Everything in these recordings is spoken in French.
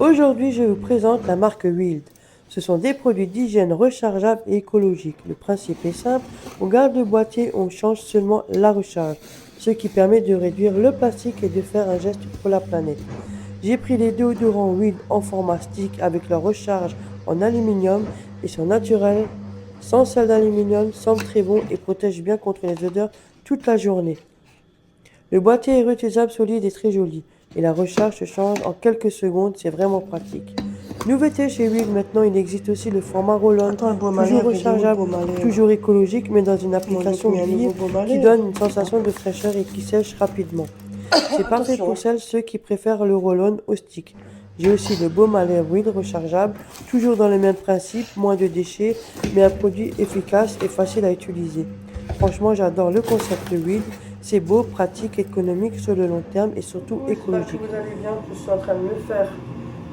Aujourd'hui, je vous présente la marque Wild. Ce sont des produits d'hygiène rechargeables et écologiques. Le principe est simple, on garde le boîtier, on change seulement la recharge, ce qui permet de réduire le plastique et de faire un geste pour la planète. J'ai pris les déodorants Wild en format stick avec leur recharge en aluminium et sont naturels, sans sel d'aluminium, sentent très bon et protègent bien contre les odeurs toute la journée. Le boîtier est réutilisable, solide et très joli. Et la recharge se change en quelques secondes, c'est vraiment pratique. Nouveauté chez Will, maintenant il existe aussi le format Roll-On, Attends, le baume à toujours lèvres, il est où le rechargeable, baume à lèvres? toujours écologique, mais dans une Moi, j'ai application mis un nouveau Vive baume à qui lèvres. donne une sensation de fraîcheur et qui sèche rapidement. C'est parfait Attention. pour ceux qui préfèrent le Roll-On au stick. J'ai aussi le baume à lèvres Will rechargeable, toujours dans le même principe, moins de déchets, mais un produit efficace et facile à utiliser. Franchement, j'adore le concept de Will. C'est beau, pratique, économique sur le long terme et surtout écologique. J'espère que vous allez bien. Je suis en train de me faire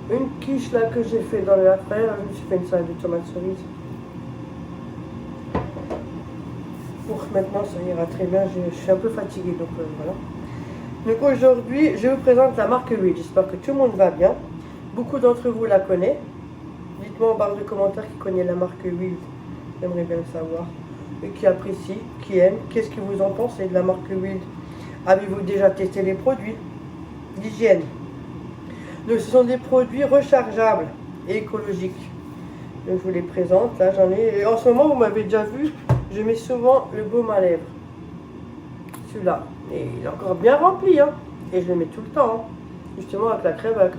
une quiche là que j'ai fait dans le affaire. Je me suis fait une salade de tomates cerises. Pour maintenant, ça ira très bien. Je suis un peu fatiguée, donc voilà. Donc aujourd'hui, je vous présente la marque Wild. J'espère que tout le monde va bien. Beaucoup d'entre vous la connaissent. Dites-moi en barre de commentaires qui connaît la marque Wild. J'aimerais bien le savoir. Et qui apprécie, qui aime. Qu'est-ce que vous en pensez de la marque Wild? Avez-vous déjà testé les produits d'hygiène? Donc ce sont des produits rechargeables et écologiques. Donc je vous les présente. Là j'en ai. Et en ce moment, vous m'avez déjà vu, je mets souvent le baume à lèvres. Celui-là. Et il est encore bien rempli, hein. Et je le mets tout le temps, hein. Justement avec la crème, avec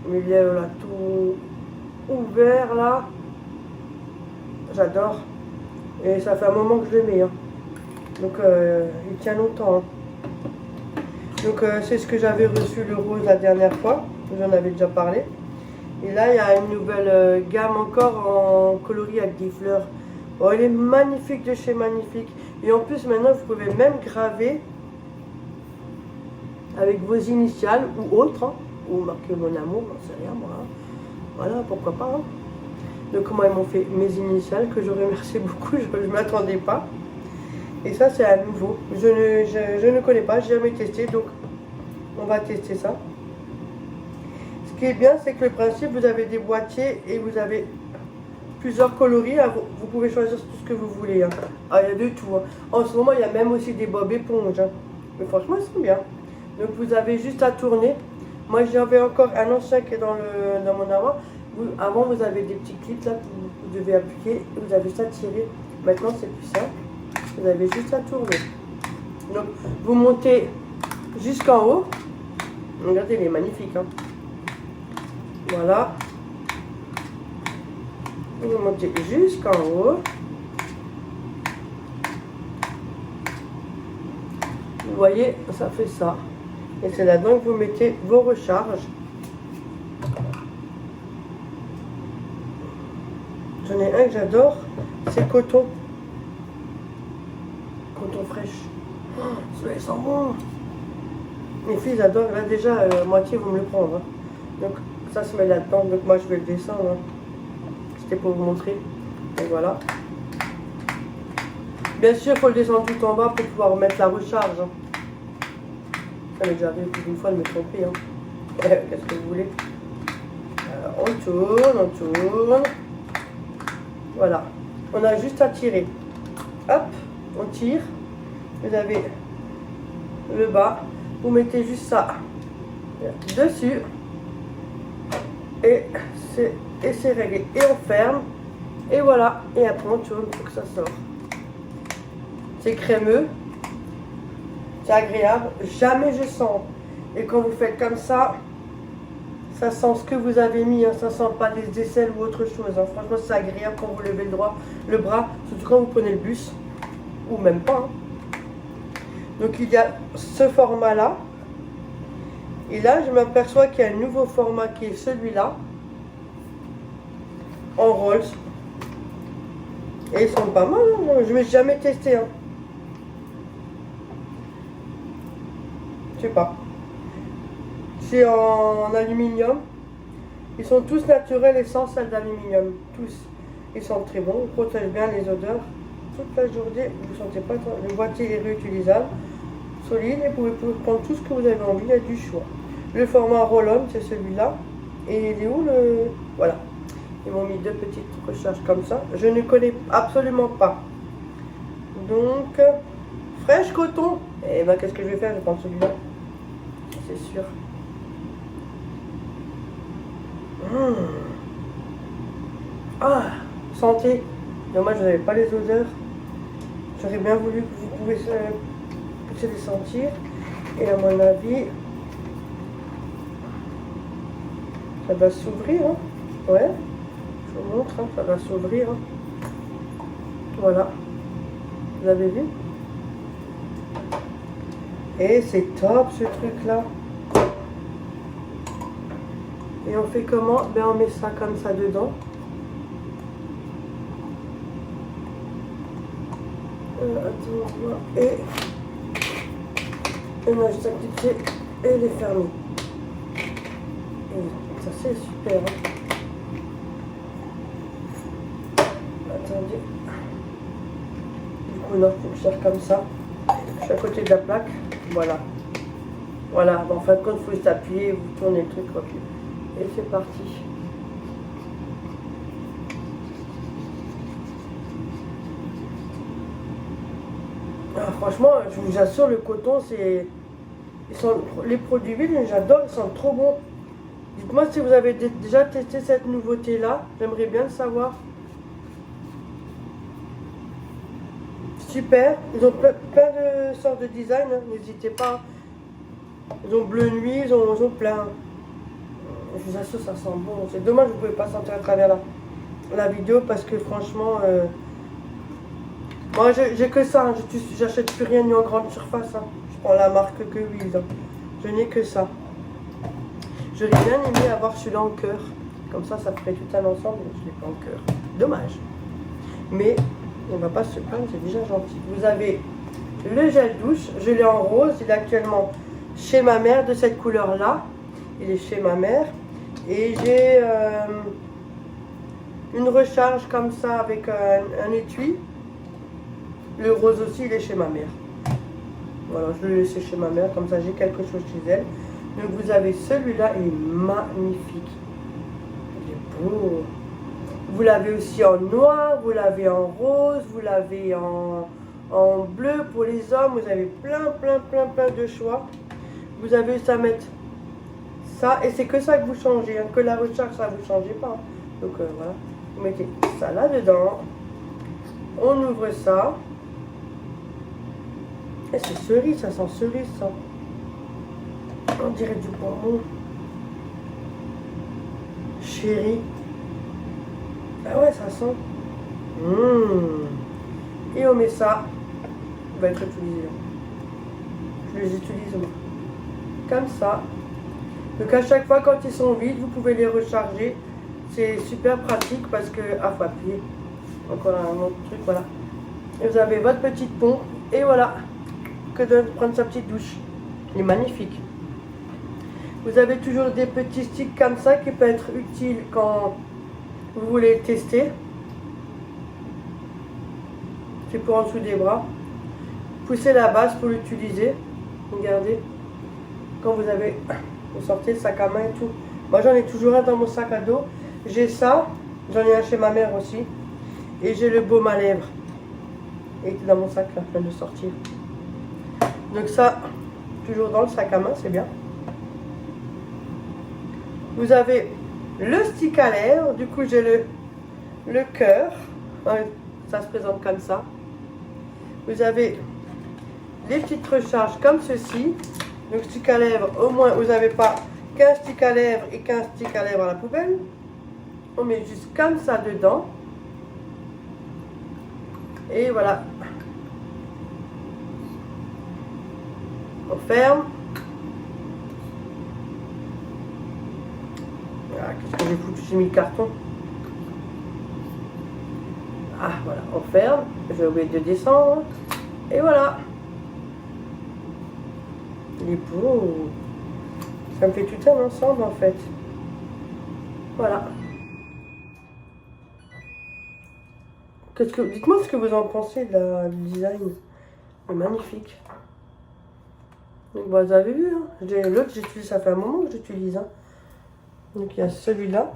mes lèvres là tout ouvert là. J'adore. Et ça fait un moment que je le mets, hein. Donc il tient longtemps, hein. Donc c'est ce que j'avais reçu le rose la dernière fois. J'en avais déjà parlé. Et là il y a une nouvelle gamme encore en coloris avec des fleurs. Oh, elle est magnifique de chez Magnifique. Et en plus maintenant vous pouvez même graver avec vos initiales ou autres, hein, ou marquer mon amour, j'en sais rien moi, hein. Voilà, pourquoi pas, hein. Donc comment ils m'ont fait mes initiales, que je remercie beaucoup, je ne m'attendais pas. Et ça c'est à nouveau, je ne connais pas, j'ai jamais testé, donc on va tester ça. Ce qui est bien, c'est que le principe, vous avez des boîtiers et vous avez plusieurs coloris, hein. Vous pouvez choisir tout ce que vous voulez, hein. Ah, il y a de tout, hein. En ce moment il y a même aussi des bobs éponges, hein. Mais franchement ils sont bien. Donc vous avez juste à tourner. Moi j'avais encore un ancien qui est dans mon armoire. Avant vous avez des petits clips là que vous devez appliquer. Et vous avez juste à tirer. Maintenant c'est plus simple. Vous avez juste à tourner. Donc vous montez jusqu'en haut. Regardez, il est magnifique, hein. Voilà. Vous montez jusqu'en haut. Vous voyez, ça fait ça. Et c'est là-dedans que vous mettez vos recharges. J'en ai un que j'adore, c'est coton. Coton fraîche. Oh, ça sent bon. Mes filles adorent. Là déjà, moitié vont me le prendre, hein. Donc ça se met là-dedans. Donc moi je vais le descendre, hein. C'était pour vous montrer. Et voilà. Bien sûr, il faut le descendre tout en bas pour pouvoir mettre la recharge, hein. Ça m'est déjà arrivé plus d'une fois de me tromper, hein. Qu'est-ce que vous voulez? On tourne. Voilà. On a juste à tirer. Hop, on tire. Vous avez le bas. Vous mettez juste ça dessus. Et c'est réglé. Et on ferme. Et voilà. Et après on tourne pour que ça sorte. C'est crémeux. C'est agréable. Jamais je sens. Et quand vous faites comme ça, ça sent ce que vous avez mis, hein. Ça sent pas des aisselles ou autre chose, hein. Franchement, c'est agréable quand vous levez le bras, surtout quand vous prenez le bus, ou même pas, hein. Donc il y a ce format-là. Et là, je m'aperçois qu'il y a un nouveau format qui est celui-là, en Rolls. Et ils sont pas mal, hein. Je ne l'ai jamais testé, hein. Je sais pas. C'est en aluminium. Ils sont tous naturels et sans sel d'aluminium. Tous. Ils sont très bons. Ils protègent bien les odeurs. Toute la journée, vous ne sentez pas. Le boîtier est réutilisable, solide, et vous pouvez prendre tout ce que vous avez envie. Il y a du choix. Le format roll-on, c'est celui-là. Et il est où le... Voilà. Ils m'ont mis 2 petites recharges comme ça. Je ne connais absolument pas. Donc, fraîche coton. Et ben, qu'est-ce que je vais faire? Je vais prendre celui-là. C'est sûr. Ah, santé. Dommage, je n'avais pas les odeurs. J'aurais bien voulu que vous puissiez les sentir. Et à mon avis, ça va s'ouvrir. Hein. Ouais, je vous montre, hein, ça va s'ouvrir. Hein. Voilà. Vous avez vu? Et c'est top ce truc-là. Et on fait comment? Ben on met ça comme ça dedans. Attends, on voit. Et on a juste à cliquer et les fermer. Et ça c'est super. Hein. Attendez. Du coup non, il faut le faire comme ça. Je suis à côté de la plaque. Voilà. Voilà. En fin de compte, il faut juste appuyer, vous tournez le truc. Okay. Et c'est parti. Ah, franchement, je vous assure, le coton, c'est... Les produits huiles, j'adore, ils sont trop bons. Dites-moi si vous avez déjà testé cette nouveauté-là. J'aimerais bien le savoir. Super. Ils ont plein de sortes de design. Hein. N'hésitez pas. Ils ont bleu nuit, ils ont plein. Je vous assure, ça sent bon. C'est dommage, vous ne pouvez pas sentir à travers la vidéo parce que franchement... Moi, j'ai que ça. Hein. J'achète plus rien ni en grande surface. Hein. Je prends la marque que Wiz. Hein. Je n'ai que ça. J'aurais bien aimé avoir celui-là en cœur. Comme ça ferait tout un ensemble. Je ne l'ai pas en cœur. Dommage. Mais on ne va pas se plaindre, c'est déjà gentil. Vous avez le gel douche. Je l'ai en rose. Il est actuellement chez ma mère de cette couleur-là. Il est chez ma mère. Et j'ai une recharge comme ça avec un étui. Le rose aussi, il est chez ma mère. Voilà, je l'ai laissé chez ma mère, comme ça j'ai quelque chose chez elle. Donc vous avez celui-là, il est magnifique. Il est beau. Vous l'avez aussi en noir, vous l'avez en rose, vous l'avez en bleu pour les hommes. Vous avez plein de choix. Vous avez juste à mettre ça, et c'est que ça que vous changez. Hein, que la recharge, ça vous ne changez pas. Hein. Donc voilà, vous mettez ça là-dedans. On ouvre ça. Et c'est cerise, ça sent cerise, ça. On dirait du bonbon. Chéri. Ah ouais, ça sent. Et on met ça. Il va être utilisé. Je les utilise moi. Comme ça. Donc à chaque fois, quand ils sont vides, vous pouvez les recharger. C'est super pratique parce que... Ah, faut appuyer. Encore un autre truc, voilà. Et vous avez votre petite pompe. Et voilà. Que de prendre sa petite douche. Il est magnifique. Vous avez toujours des petits sticks comme ça qui peuvent être utiles quand vous voulez tester. C'est pour en dessous des bras. Poussez la base pour l'utiliser. Regardez. Quand vous avez... Vous sortez le sac à main et tout. Moi j'en ai toujours un dans mon sac à dos. J'ai ça. J'en ai un chez ma mère aussi. Et j'ai le baume à lèvres. Et il est dans mon sac là, je viens de sortir. Donc ça, toujours dans le sac à main, c'est bien. Vous avez le stick à lèvres. Du coup, j'ai le cœur. Ça se présente comme ça. Vous avez les petites recharges comme ceci. Donc stick à lèvres, au moins vous n'avez pas qu'un stick à lèvres et qu'un stick à lèvres à la poubelle. On met juste comme ça dedans. Et voilà. On ferme. Ah, qu'est-ce que j'ai foutu? J'ai mis le carton. Ah, voilà, on ferme. J'ai oublié de descendre. Et voilà. Il est beau. Ça me fait tout un ensemble en fait. Voilà. Dites-moi ce que vous en pensez du design. C'est magnifique. Donc, bah, vous avez vu, hein. L'autre, j'utilise, ça fait un moment que j'utilise. Hein. Donc, il y a celui-là.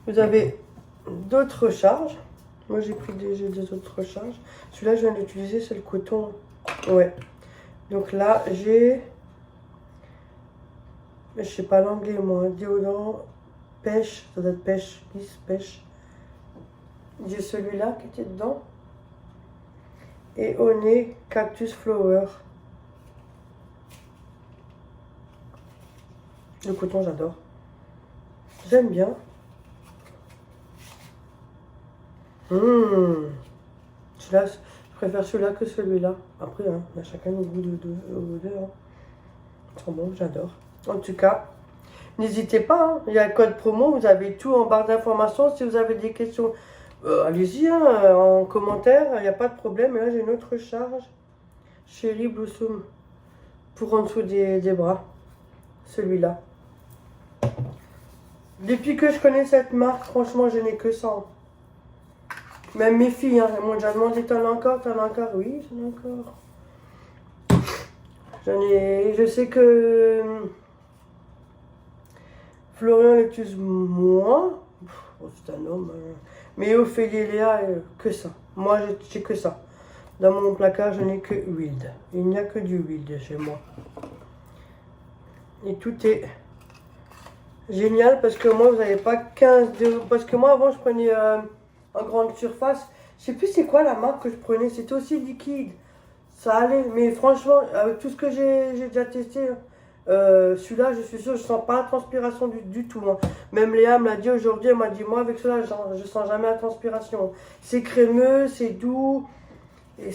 Vous avez d'autres recharges. Moi, j'ai pris des autres recharges. Celui-là, je viens d'utiliser, c'est le coton. Ouais. Donc là, j'ai... Je sais pas l'anglais, moi. Déodorant, pêche. Ça doit être pêche. Pêche. J'ai celui-là qui était dedans. Et au nez, Cactus Flower. Le coton, j'adore. J'aime bien. Celui-là, je préfère celui-là que celui-là. Après, hein, on a chacun nos goûts de hein. Ils sont bons, j'adore. En tout cas, n'hésitez pas. Hein. Il y a le code promo, vous avez tout en barre d'informations. Si vous avez des questions, allez-y hein, en commentaire. Il n'y a pas de problème. Et là, j'ai une autre charge. Chérie Blossom. Pour en dessous des bras. Celui-là. Depuis que je connais cette marque, franchement, je n'ai que ça. Hein. Même mes filles, hein, elles m'ont déjà demandé, t'en as encore? Oui, j'en ai encore. Je sais que Florian l'utilise moins. Oh, c'est un homme. Mais Ophélie et Léa, que ça. Moi, j'ai que ça. Dans mon placard, je n'ai que Wild. Il n'y a que du Wild chez moi. Et tout est génial parce que moi, vous n'avez pas 15 de... Parce que moi, avant, je prenais en grande surface. Je sais plus c'est quoi la marque que je prenais. C'était aussi liquide. Ça allait. Mais franchement, avec tout ce que j'ai déjà testé, celui-là, je suis sûre, je sens pas la transpiration du tout. Hein. Même Léa me l'a dit aujourd'hui. Elle m'a dit, moi, avec cela, je sens jamais la transpiration. C'est crémeux, c'est doux. Et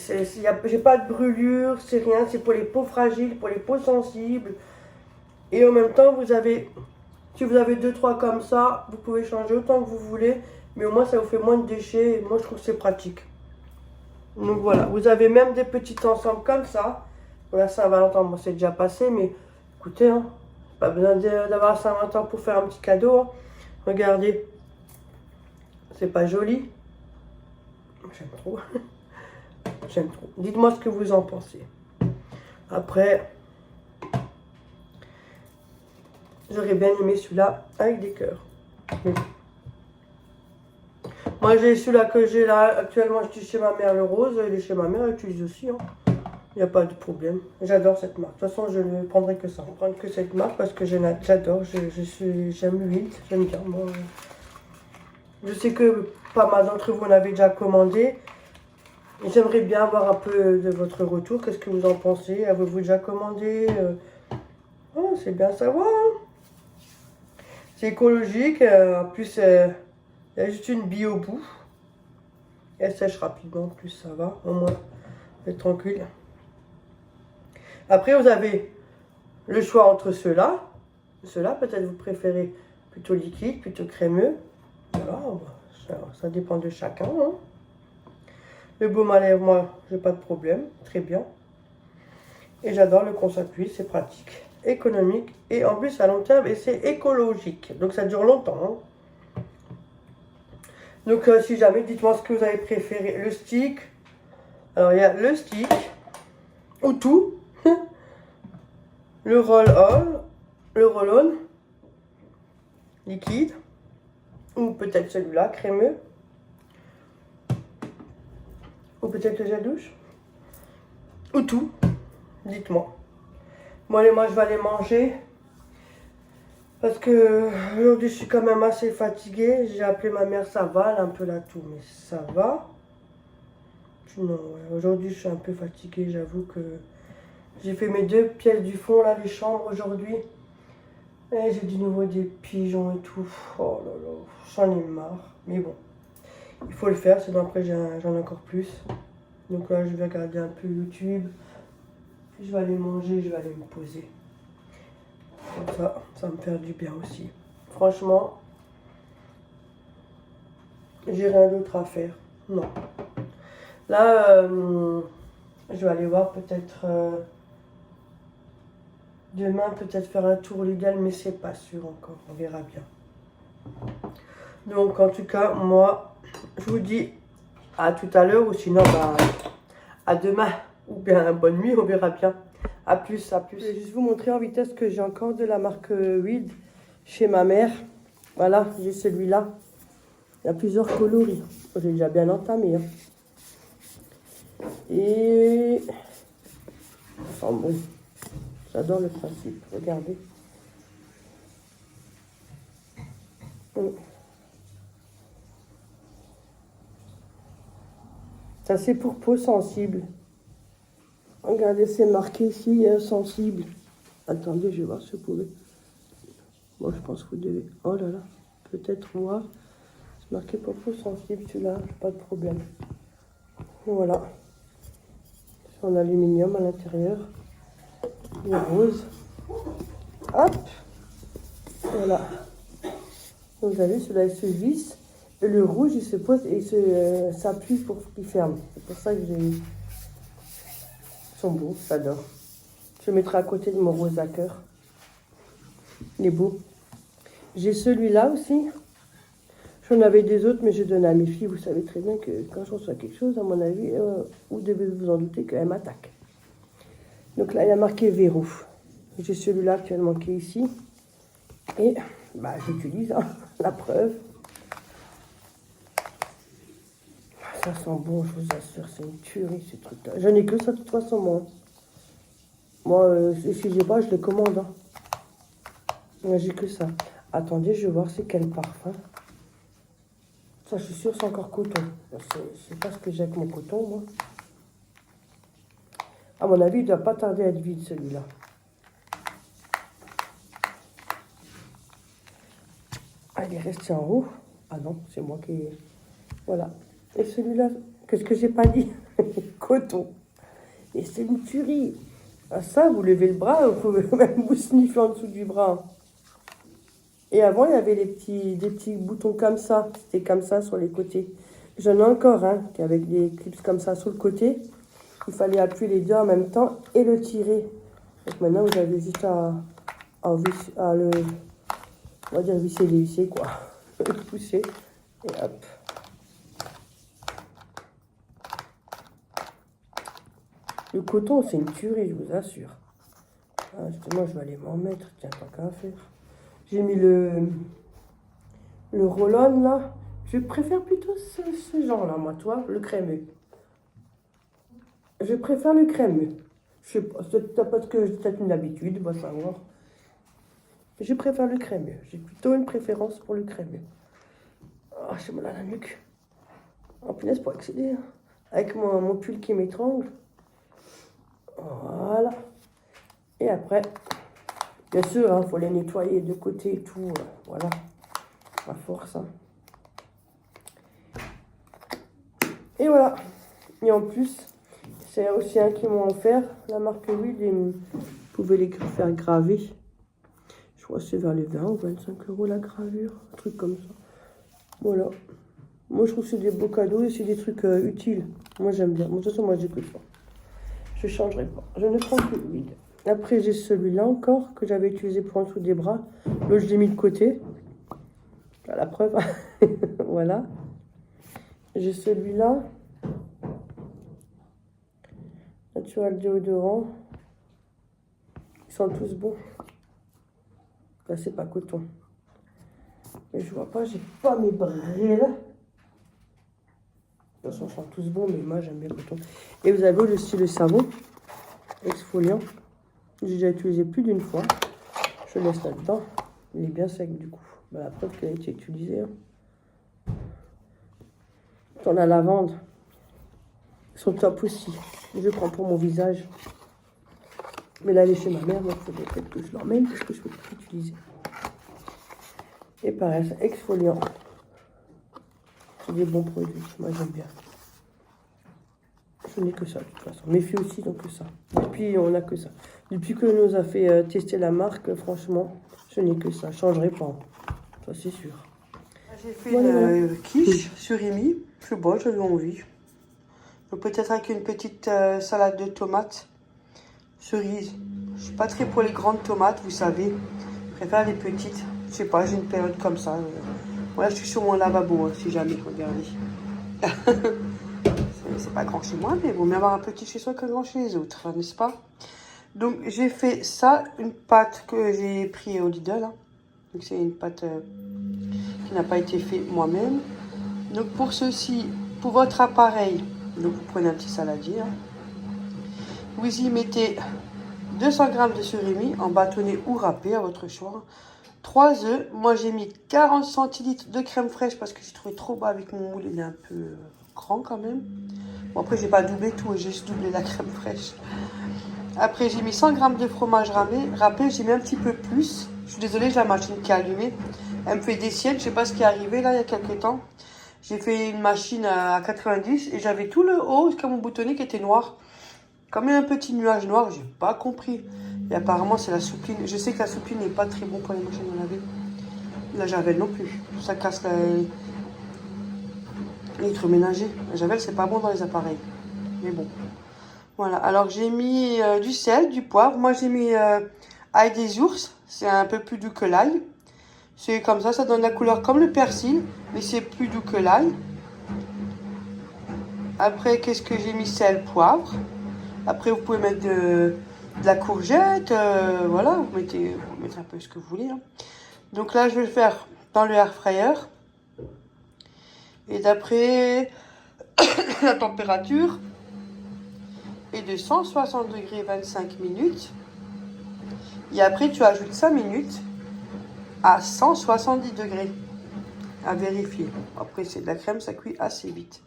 j'ai pas de brûlure, c'est rien. C'est pour les peaux fragiles, pour les peaux sensibles. Et en même temps, si vous avez 2-3 comme ça, vous pouvez changer autant que vous voulez. Mais au moins, ça vous fait moins de déchets. Et moi, je trouve que c'est pratique. Donc voilà, vous avez même des petits ensembles comme ça. Pour la Saint-Valentin, moi, c'est déjà passé. Mais écoutez, hein, pas besoin d'avoir la Saint-Valentin pour faire un petit cadeau. Hein. Regardez. C'est pas joli. J'aime trop. J'aime trop. Dites-moi ce que vous en pensez. Après... J'aurais bien aimé celui-là avec des cœurs. Mais... Moi, j'ai celui-là que j'ai là. Actuellement, je suis chez ma mère, le rose. Il est chez ma mère, elle utilise aussi. Hein. Il n'y a pas de problème. J'adore cette marque. De toute façon, je ne prendrai que ça. Je ne prendrai que cette marque parce que j'adore. J'aime l'huile. J'aime bien. Moi, je sais que pas mal d'entre vous en avez déjà commandé. J'aimerais bien avoir un peu de votre retour. Qu'est-ce que vous en pensez? Avez-vous déjà commandé? Oh, c'est bien savoir. Hein. C'est écologique, en plus il y a juste une bille au bout. Elle sèche rapidement, en plus ça va, au moins vous êtes tranquille. Après vous avez le choix entre ceux-là. Ceux-là peut-être vous préférez plutôt liquide, plutôt crémeux. Voilà, ça dépend de chacun. Hein. Le baume à lèvres, moi j'ai pas de problème, très bien. Et j'adore le concept huile, c'est pratique. Économique et en plus à long terme et c'est écologique donc ça dure longtemps hein. Donc si jamais dites-moi ce que vous avez préféré, le stick. Alors il y a le stick ou tout le roll-on liquide ou peut-être celui-là crémeux ou peut-être le gel douche ou tout, dites-moi. Moi, je vais aller manger parce que aujourd'hui, je suis quand même assez fatiguée. J'ai appelé ma mère, ça va, elle a un peu la toux, mais ça va. Non, ouais, aujourd'hui, je suis un peu fatiguée. J'avoue que j'ai fait mes 2 pièces du fond, là, les chambres aujourd'hui. Et j'ai du nouveau des pigeons et tout. Oh là là, j'en ai marre. Mais bon, il faut le faire, sinon après, j'en ai encore plus. Donc là, je vais regarder un peu YouTube. Je vais aller manger, je vais aller me poser. Comme ça me fait du bien aussi. Franchement, j'ai rien d'autre à faire. Non. Là, je vais aller voir peut-être demain, peut-être faire un tour légal, mais c'est pas sûr encore. On verra bien. Donc, en tout cas, moi, je vous dis à tout à l'heure ou sinon, bah, à demain. Ou bien bonne nuit, on verra bien. À plus, à plus. Je vais juste vous montrer en vitesse que j'ai encore de la marque Weed chez ma mère. Voilà, j'ai celui-là. Il y a plusieurs coloris. J'ai déjà bien entamé. Hein. Et... Enfin bon, j'adore le principe. Regardez. Ça, c'est pour peau sensible. Regardez, c'est marqué ici, sensible. Attendez, je vais voir si vous pouvez. Bon, je pense que vous devez... Oh là là, peut-être voir. C'est marqué pour peau sensible, celui-là, pas de problème. Voilà. C'est en aluminium à l'intérieur. Le rose. Hop. Voilà. Donc, vous avez, celui-là, il se visse. Et le rouge, il se pose et il s'appuie pour qu'il ferme. C'est pour ça que j'ai... Ils sont beaux, j'adore. Je le mettrai à côté de mon rose à cœur. Il est beau. J'ai celui-là aussi. J'en avais des autres, mais je donne à mes filles. Vous savez très bien que quand je reçois quelque chose, à mon avis, vous devez vous en douter qu'elle m'attaque. Donc là, il y a marqué verrou. J'ai celui-là actuellement qui est ici. Et bah, j'utilise hein, la preuve. Ça sent bon, je vous assure, c'est une tuerie ce truc-là. Je n'ai que ça de toute façon, moi. Moi, si j'ai pas, je les commande. Hein. Moi, j'ai que ça. Attendez, je vais voir c'est quel parfum. Ça, je suis sûre, c'est encore coton. Je sais pas ce que j'ai avec mon coton, moi. À mon avis, il ne doit pas tarder à être vide, celui-là. Ah, il est resté en haut. Ah non, c'est moi qui... Voilà. Et celui-là, qu'est-ce que j'ai pas dit? Coton. Et c'est une tuerie. Ah ça, vous levez le bras, vous pouvez même vous sniffer en dessous du bras. Et avant, il y avait des petits boutons comme ça. C'était comme ça sur les côtés. J'en ai encore un avec des clips comme ça sur le côté. Il fallait appuyer les deux en même temps et le tirer. Donc maintenant, vous avez juste à le... On va dire visser, quoi. Le pousser. Et hop. Le coton, c'est une tuerie, je vous assure. Ah, justement, je vais aller m'en mettre. Tiens, tant qu'à faire. J'ai mis le roll-on, là. Je préfère plutôt ce genre-là, moi, toi, le crémeux. Je préfère le crémeux. Je sais pas, c'est parce que c'est peut-être une habitude, va savoir. Je préfère le crémeux. J'ai plutôt une préférence pour le crémeux. Ah, oh, j'ai mal à la nuque. En punaise, pour accéder. Hein. Avec mon pull qui m'étrangle. Voilà. Et après, bien sûr, il faut les nettoyer de côté et tout. Voilà. À force. Hein. Et voilà. Et en plus, c'est aussi un qui m'ont offert. La marque Weed, vous pouvez les faire graver. Je crois que c'est vers les 20 ou 25 € la gravure. Un truc comme ça. Voilà. Moi, je trouve que c'est des beaux cadeaux et c'est des trucs utiles. Moi, j'aime bien. De toute façon, moi, j'ai que ça. Je ne changerai pas. Je ne prends que Weed. Après, j'ai celui-là encore que j'avais utilisé pour en dessous des bras. L'autre, je l'ai mis de côté. À la preuve. Voilà. J'ai celui-là. Natural déodorant. Ils sont tous bons. Là, c'est pas coton. Mais je vois pas, j'ai pas mes brils. De toute façon, ils sont tous bons, mais moi, j'aime bien le coton. Et vous avez aussi le savon exfoliant. J'ai déjà utilisé plus d'une fois. Je le laisse là-dedans. Il est bien sec, du coup. Bah, la preuve qu'il a été utilisé. Hein. Dans la lavande. Ils sont top aussi. Je prends pour mon visage. Mais là, elle est chez ma mère, donc il faudrait peut-être que je l'emmène parce que je ne peux plus l'utiliser. Et pareil, c'est exfoliant. C'est des bons produits. Moi, j'aime bien. Je n'ai que ça, de toute façon. Mes filles aussi n'ont que ça. Depuis, on n'a que ça. Depuis que nous a fait tester la marque, franchement, je n'ai que ça. Je ne changerai pas. Ça, c'est sûr. J'ai fait une quiche sur Rémi. C'est bon, j'ai eu envie. Donc peut-être avec une petite salade de tomates, cerises. Je suis pas très pour les grandes tomates, vous savez. Je préfère les petites. Je sais pas, j'ai une période comme ça. Voilà, je suis sur mon lavabo, hein, si jamais, regardez. C'est pas grand chez moi, mais il vaut mieux avoir un petit chez soi que grand chez les autres, n'est-ce pas? Donc j'ai fait ça, une pâte que j'ai pris au Lidl. Hein. Donc c'est une pâte qui n'a pas été faite moi-même. Donc pour ceci, pour votre appareil, donc vous prenez un petit saladier. Hein. Vous y mettez 200 g de surimi en bâtonnet ou râpé à votre choix. 3 œufs. Moi j'ai mis 40 centilitres de crème fraîche parce que j'ai trouvé trop bas avec mon moule. Il est un peu grand quand même. Bon après j'ai pas doublé tout, j'ai juste doublé la crème fraîche. Après, j'ai mis 100 g de fromage râpé. J'ai mis un petit peu plus. Je suis désolée, j'ai la machine qui est allumée. Elle me fait des siennes. Je sais pas ce qui est arrivé là il y a quelques temps. J'ai fait une machine à 90 et j'avais tout le haut comme mon boutonnet qui était noir. Comme il y a un petit nuage noir, j'ai pas compris. Et apparemment, c'est la soupline. Je sais que la soupline n'est pas très bon pour les machines à laver. La javel non plus. Ça casse l'électroménager. La javel, c'est pas bon dans les appareils. Mais bon. Voilà, alors j'ai mis du sel, du poivre. Moi j'ai mis ail des ours, c'est un peu plus doux que l'ail. C'est comme ça donne la couleur comme le persil, mais c'est plus doux que l'ail. Après, qu'est-ce que j'ai mis? Sel, poivre. Après, vous pouvez mettre de la courgette, voilà, vous mettez un peu ce que vous voulez. Hein. Donc là, je vais le faire dans le air fryer. Et d'après la température, et de 160 degrés 25 minutes. Et après, tu ajoutes 5 minutes à 170 degrés. À vérifier. Après, c'est de la crème, ça cuit assez vite.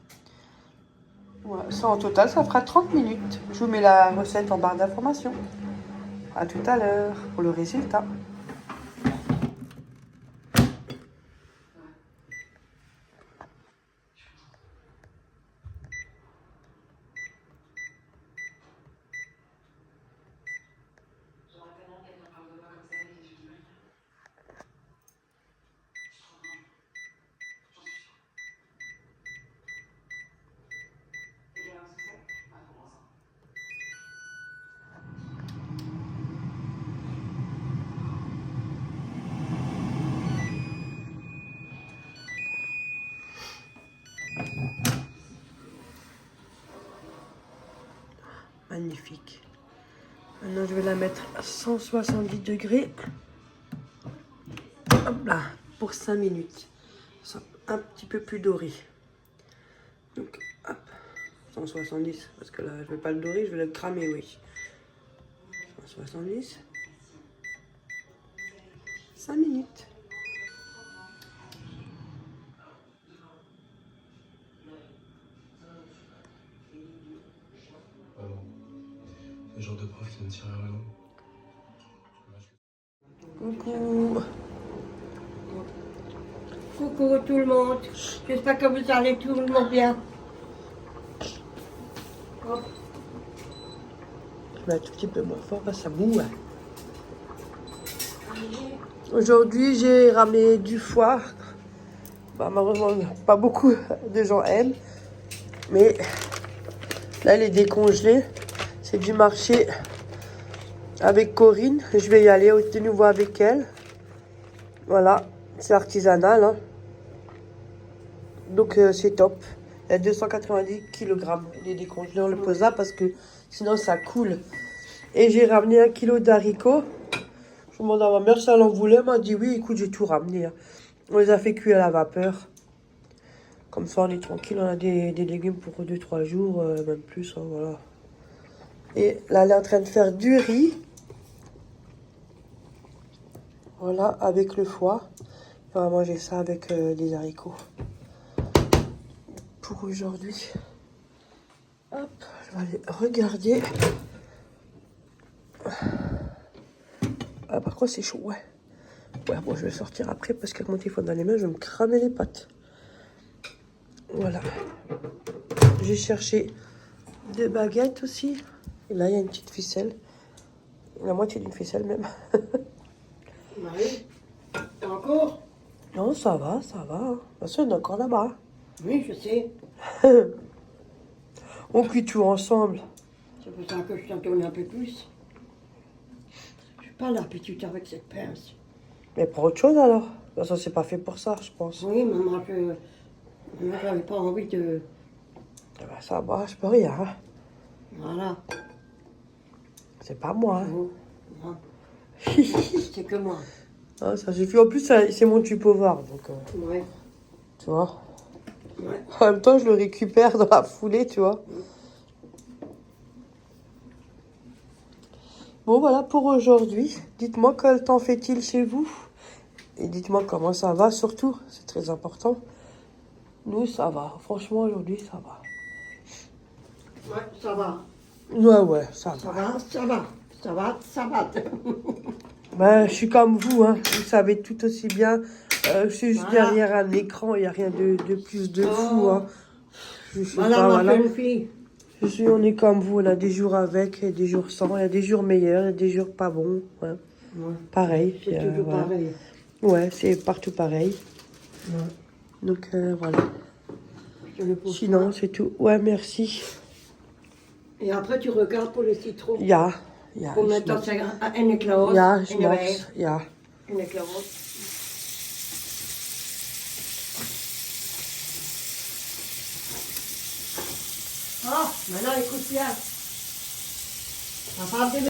Voilà, ça en total, ça fera 30 minutes. Je vous mets la recette en barre d'information. À tout à l'heure pour le résultat. Magnifique. Maintenant, je vais la mettre à 170 degrés. Hop là, pour 5 minutes. Un petit peu plus doré. Donc, hop, 170. Parce que là, je ne vais pas le dorer, je vais le cramer, oui. 170. 5 minutes. Le genre de prof qui ne tire à rien. Coucou. Coucou tout le monde. J'espère que vous allez tout le monde bien. Hop. Je mets un tout petit peu moins fort, ça boue. Aujourd'hui, j'ai ramené du foie. Bah, malheureusement, pas beaucoup de gens aiment. Mais là, il est décongelé. C'est du marché avec Corinne. Je vais y aller de nouveau avec elle. Voilà, c'est artisanal. Hein. Donc, c'est top. Il y a 290 kg. Il est décongelé, on le pose là parce que sinon, ça coule. Et j'ai ramené 1 kg d'haricots. Je demande à ma mère si elle en voulait. Elle m'a dit oui, écoute, j'ai tout ramené. Hein. On les a fait cuire à la vapeur. Comme ça, on est tranquille. On a des légumes pour 2-3 jours, même plus. Hein, voilà. Et là, elle est en train de faire du riz. Voilà, avec le foie. On va manger ça avec des haricots. Pour aujourd'hui. Hop, je vais aller regarder. Ah, par contre, c'est chaud, ouais. Ouais, bon, je vais sortir après parce qu'avec mon téléphone dans les mains, je vais me cramer les pattes. Voilà. J'ai cherché des baguettes aussi. Et là, il y a une petite ficelle. La moitié d'une ficelle même. Marie, encore? Non, ça va, ça va. Parce qu'on est encore là-bas. Oui, je sais. On cuit tout ensemble. C'est pour ça que je t'en tourne un peu plus. Je suis pas l'appétit avec cette pince. Mais pour autre chose alors. Ça, c'est pas fait pour ça, je pense. Oui, maman, moi, j'avais pas envie de... Eh ben, ça va, je peux rien. Hein. Voilà. c'est pas moi. Hein. Oh, non. C'est que moi. Ah, ça suffit. En plus, c'est mon tupovard, donc Ouais. tu vois. Ouais. En même temps, je le récupère dans la foulée, tu vois. Bon, voilà pour aujourd'hui. Dites-moi quel temps fait-il chez vous. Et dites-moi comment ça va, surtout. C'est très important. Nous, ça va. Franchement, aujourd'hui, ça va. Ouais, ça va. Ouais, ça Ça va. va, ça va. Ça va, ça va. Ben, je suis comme vous, hein. Vous savez tout aussi bien. Je suis juste Voilà. derrière un écran. Il n'y a rien de plus de fou, hein. Je sais Voilà, pas, ma voilà. jeune fille. On est comme vous. On a des jours avec et des jours sans. Il y a des jours meilleurs et des jours pas bons. Ouais. Ouais. Pareil. C'est toujours voilà. pareil. Ouais, c'est partout pareil. Ouais. Donc, voilà. Je le pose Sinon, pas. c'est tout. Ouais, merci. Et après, tu regardes pour le citron. Ja, Pour ich mettre dans mach's. une éclose. Ja, ich une verre, mach's. Ja. une éclose. Ah, maintenant écoute bien. Papa,